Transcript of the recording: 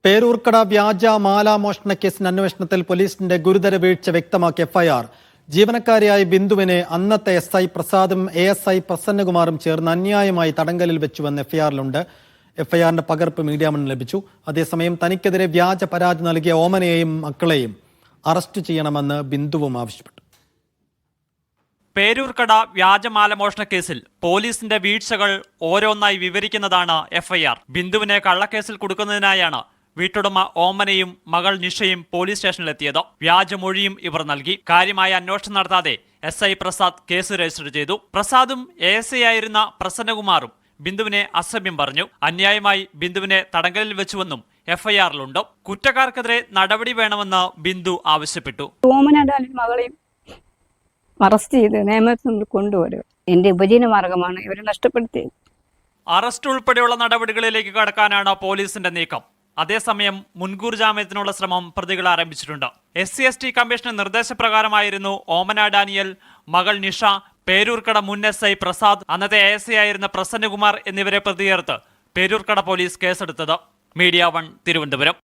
പേരൂർക്കട വ്യാജ മാലാമോഷണ കേസിന്റെ അന്വേഷണത്തിൽ പോലീസിന്റെ ഗുരുതര വീഴ്ച വ്യക്തമാക്കിയ എഫ്ഐആർ. ജീവനക്കാരിയായ ബിന്ദുവിനെ അന്നത്തെ SI പ്രസാദും ASI പ്രസന്നകുമാറും ചേർന്ന് അന്യായമായി തടങ്കലിൽ വെച്ചുവെന്ന് എഫ്ഐആറിലുണ്ട്. എഫ്ഐആറിന്റെ പകർപ്പ് മീഡിയ വണ്ണിന് ലഭിച്ചു. അതേസമയം തനിക്കെതിരെ വ്യാജ പരാതി നൽകിയ ഓമനയെയും മക്കളെയും അറസ്റ്റ് ചെയ്യണമെന്ന് ബിന്ദുവും ആവശ്യപ്പെട്ടു. പേരൂർക്കട വ്യാജമാലമോഷണ കേസിൽ പോലീസിന്റെ വീഴ്ചകൾ ഓരോന്നായി വിവരിക്കുന്നതാണ് എഫ്ഐആർ. ബിന്ദുവിനെ കള്ളക്കേസിൽ കൊടുക്കുന്നതിനായാണ് വീട്ടുടമ ഓമനയും മകൾ നിഷയും പോലീസ് സ്റ്റേഷനിലെത്തിയത്. വ്യാജമൊഴിയും ഇവർ നൽകി. കാര്യമായ അന്വേഷണം നടത്താതെ SI പ്രസാദ് കേസ് രജിസ്റ്റർ ചെയ്തു. പ്രസാദും ASI ആയിരുന്ന പ്രസന്നകുമാറും ബിന്ദുവിനെ അസഭ്യം പറഞ്ഞു. അന്യായമായി ബിന്ദുവിനെ തടങ്കലിൽ വെച്ചുവെന്നും എഫ്ഐആറിലുണ്ട്. കുറ്റക്കാർക്കെതിരെ നടപടി വേണമെന്ന് ബിന്ദു ആവശ്യപ്പെട്ടു. മകളെയും അറസ്റ്റ് ചെയ്ത് നിയമത്തിൽ കൊണ്ടുവരും. എന്റെ ഉപജീവന മാർഗമാണ് ഇവരെ നഷ്ടപ്പെടുത്തിയത്. അറസ്റ്റ് ഉൾപ്പെടെയുള്ള നടപടികളിലേക്ക് കടക്കാനാണ് പോലീസിന്റെ നീക്കം. അതേസമയം മുൻകൂർ ജാമ്യത്തിനുള്ള ശ്രമം പ്രതികൾ ആരംഭിച്ചിട്ടുണ്ട്. SC/ST കമ്മീഷന്റെ നിർദ്ദേശപ്രകാരമായിരുന്നു ഓമന ഡാനിയൽ, മകൾ നിഷ, പേരൂർക്കട മുൻ SI പ്രസാദ്, അന്നത്തെ ASI ആയിരുന്ന പ്രസന്നകുമാർ എന്നിവരെ പ്രതി ചേർത്ത് പേരൂർക്കട പോലീസ് കേസെടുത്തത്. മീഡിയ 1 തിരുവനന്തപുരം.